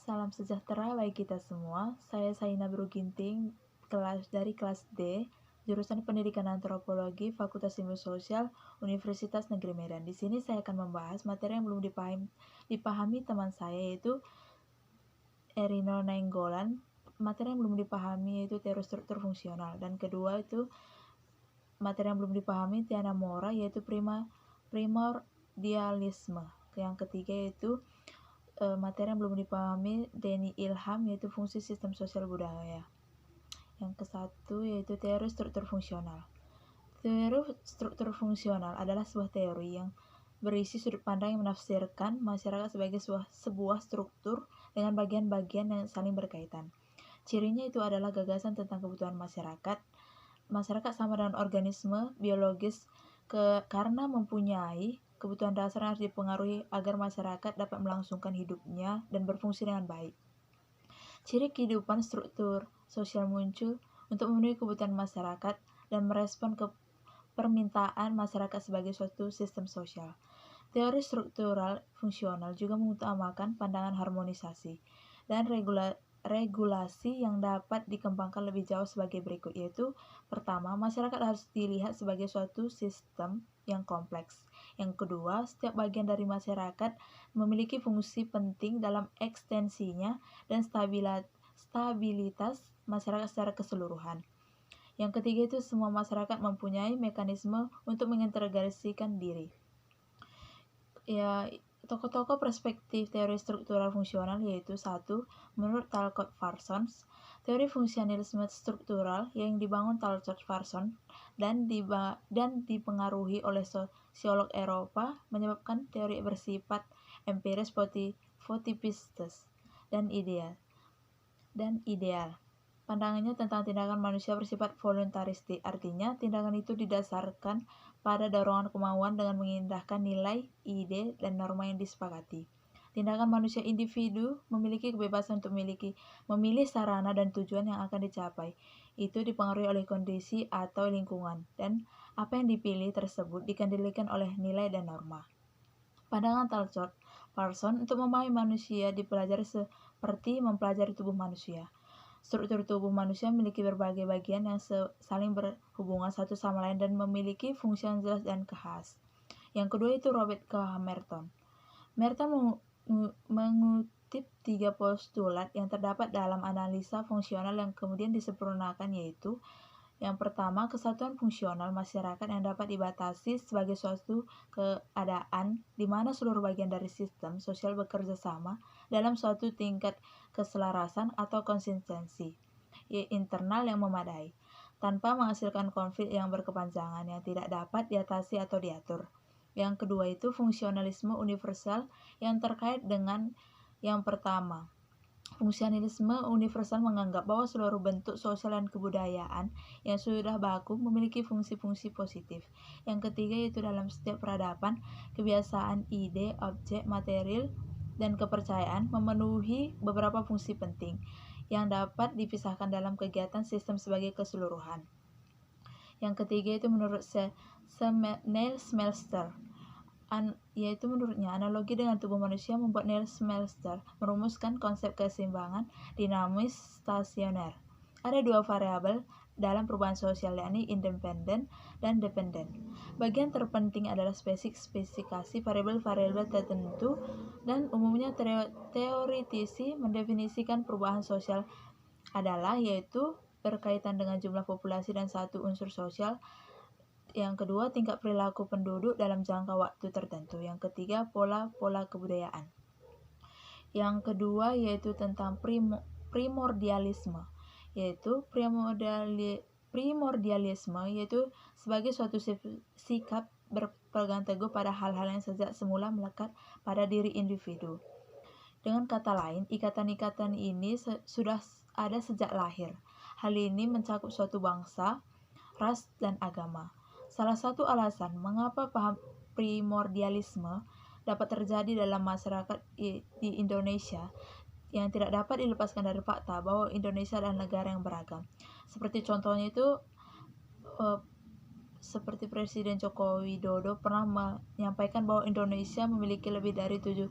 Salam sejahtera bagi kita semua. Saya Saina Bruginting, dari kelas D, jurusan Pendidikan Antropologi, Fakultas Ilmu Sosial, Universitas Negeri Medan. Di sini saya akan membahas materi yang belum dipahami teman saya, yaitu Erino Nainggolan. Materi yang belum dipahami yaitu teori struktur fungsional. Dan kedua itu materi yang belum dipahami Tiana Mora, yaitu primordialisme. Yang ketiga yaitu materi yang belum dipahami Denny Ilham, yaitu fungsi sistem sosial budaya. Yang kesatu yaitu teori struktur fungsional. Teori struktur fungsional adalah sebuah teori yang berisi sudut pandang yang menafsirkan masyarakat sebagai sebuah struktur dengan bagian-bagian yang saling berkaitan. Cirinya itu adalah gagasan tentang kebutuhan masyarakat. Masyarakat sama dengan organisme biologis karena mempunyai kebutuhan dasar yang harus dipengaruhi agar masyarakat dapat melangsungkan hidupnya dan berfungsi dengan baik. Ciri kehidupan struktur sosial muncul untuk memenuhi kebutuhan masyarakat dan merespon ke permintaan masyarakat sebagai suatu sistem sosial. Teori struktural fungsional juga mengutamakan pandangan harmonisasi dan regulasi yang dapat dikembangkan lebih jauh sebagai berikut, yaitu pertama, masyarakat harus dilihat sebagai suatu sistem yang kompleks. Yang kedua, setiap bagian dari masyarakat memiliki fungsi penting dalam ekstensinya dan stabilitas masyarakat secara keseluruhan. Yang ketiga itu semua masyarakat mempunyai mekanisme untuk mengintegrasikan diri. Tokoh-tokoh perspektif teori struktural fungsional yaitu 1. Menurut Talcott Parsons, teori fungsionalisme struktural yang dibangun Talcott Parsons dan dipengaruhi oleh sosiolog Eropa menyebabkan teori bersifat empiris, positifistis dan ideal. Pandangannya tentang tindakan manusia bersifat voluntaristik, artinya tindakan itu didasarkan pada dorongan kemauan dengan mengindahkan nilai, ide, dan norma yang disepakati. Tindakan manusia individu memiliki kebebasan untuk memilih sarana dan tujuan yang akan dicapai. Itu dipengaruhi oleh kondisi atau lingkungan, dan apa yang dipilih tersebut dikendalikan oleh nilai dan norma. Pandangan Talcott Parsons untuk memahami manusia dipelajari seperti mempelajari tubuh manusia. Struktur tubuh manusia memiliki berbagai bagian yang saling berhubungan satu sama lain dan memiliki fungsi yang jelas dan khas. Yang kedua itu Robert K. Merton. Merton mengutip 3 postulat yang terdapat dalam analisa fungsional yang kemudian disempurnakan, yaitu yang pertama, kesatuan fungsional masyarakat yang dapat dibatasi sebagai suatu keadaan di mana seluruh bagian dari sistem sosial bekerja sama dalam suatu tingkat keselarasan atau konsistensi internal yang memadai, tanpa menghasilkan konflik yang berkepanjangan yang tidak dapat diatasi atau diatur. Yang kedua itu fungsionalisme universal yang terkait dengan yang pertama. Fungsionalisme universal menganggap bahwa seluruh bentuk sosial dan kebudayaan yang sudah baku memiliki fungsi-fungsi positif. Yang ketiga yaitu dalam setiap peradaban, kebiasaan, ide, objek, material, dan kepercayaan memenuhi beberapa fungsi penting yang dapat dipisahkan dalam kegiatan sistem sebagai keseluruhan. Yang ketiga itu menurut Neil Smeltzer, yaitu menurutnya analogi dengan tubuh manusia membuat Neil Smeltzer merumuskan konsep keseimbangan dinamis stasioner. Ada 2 variabel dalam perubahan sosial, yakni independen dan dependen. Bagian terpenting adalah spesifikasi variabel-variabel tertentu, dan umumnya teoritisi mendefinisikan perubahan sosial adalah yaitu berkaitan dengan jumlah populasi dan satu unsur sosial. Yang kedua, tingkat perilaku penduduk dalam jangka waktu tertentu. Yang ketiga, pola-pola kebudayaan. Yang kedua yaitu tentang primordialisme, yaitu primordialisme yaitu sebagai suatu sikap berpegang teguh pada hal-hal yang sejak semula melekat pada diri individu. Dengan kata lain, ikatan-ikatan ini sudah ada sejak lahir. Hal ini mencakup suatu bangsa, ras, dan agama. Salah satu alasan mengapa paham primordialisme dapat terjadi dalam masyarakat di Indonesia yang tidak dapat dilepaskan dari fakta bahwa Indonesia adalah negara yang beragam. Seperti contohnya itu, seperti Presiden Joko Widodo pernah menyampaikan bahwa Indonesia memiliki lebih dari 700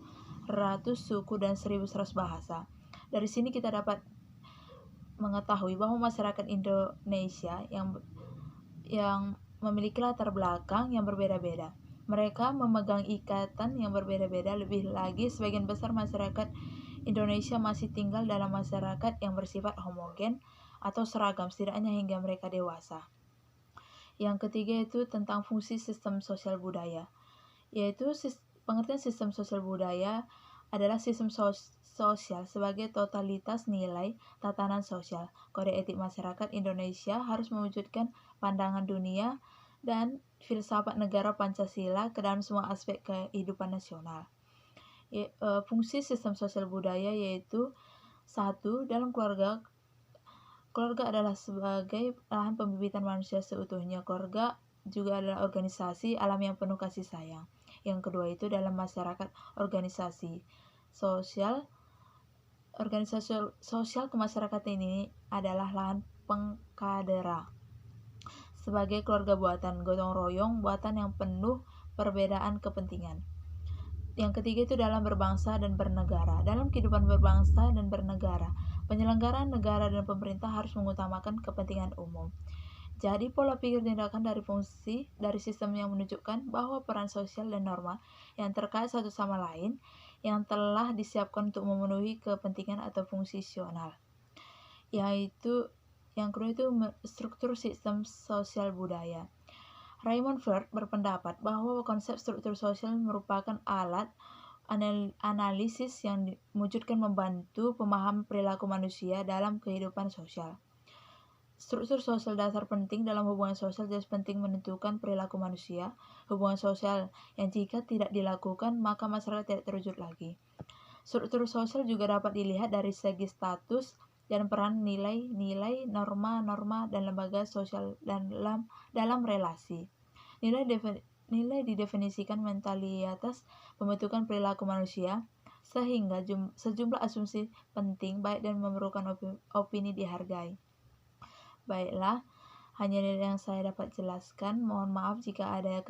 suku dan 1.100 bahasa. Dari sini kita dapat mengetahui bahwa masyarakat Indonesia yang memiliki latar belakang yang berbeda-beda. Mereka memegang ikatan yang berbeda-beda, lebih lagi sebagian besar masyarakat Indonesia masih tinggal dalam masyarakat yang bersifat homogen atau seragam, setidaknya hingga mereka dewasa. Yang ketiga itu tentang fungsi sistem sosial budaya, yaitu pengertian sistem sosial budaya adalah sistem sosial sebagai totalitas nilai tatanan sosial. Kode etik masyarakat Indonesia harus mewujudkan pandangan dunia dan filsafat negara Pancasila ke dalam semua aspek kehidupan nasional. Fungsi sistem sosial budaya yaitu 1. Dalam keluarga adalah sebagai lahan pembibitan manusia seutuhnya. Keluarga juga adalah organisasi alam yang penuh kasih sayang. Yang kedua itu dalam masyarakat, organisasi sosial kemasyarakatan ini adalah lahan pengkadera sebagai keluarga buatan, gotong royong buatan yang penuh perbedaan kepentingan. Yang ketiga itu dalam berbangsa dan bernegara. Dalam kehidupan berbangsa dan bernegara, penyelenggaraan negara dan pemerintah harus mengutamakan kepentingan umum. Jadi pola pikir tindakan dari fungsi dari sistem yang menunjukkan bahwa peran sosial dan norma yang terkait satu sama lain yang telah disiapkan untuk memenuhi kepentingan atau fungsional. Yaitu yang kedua itu struktur sistem sosial budaya. Raymond Firth berpendapat bahwa konsep struktur sosial merupakan alat analisis yang diwujudkan membantu pemahaman perilaku manusia dalam kehidupan sosial. Struktur sosial dasar penting dalam hubungan sosial jelas penting menentukan perilaku manusia, hubungan sosial yang jika tidak dilakukan maka masyarakat tidak terwujud lagi. Struktur sosial juga dapat dilihat dari segi status dan peran nilai-nilai, norma-norma dan lembaga sosial dalam relasi. Nilai didefinisikan mentalitas pembentukan perilaku manusia, sehingga sejumlah asumsi penting baik dan memerlukan opini dihargai. Baiklah, hanya yang saya dapat jelaskan. Mohon maaf jika ada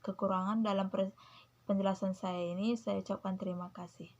kekurangan dalam penjelasan saya ini. Saya ucapkan terima kasih.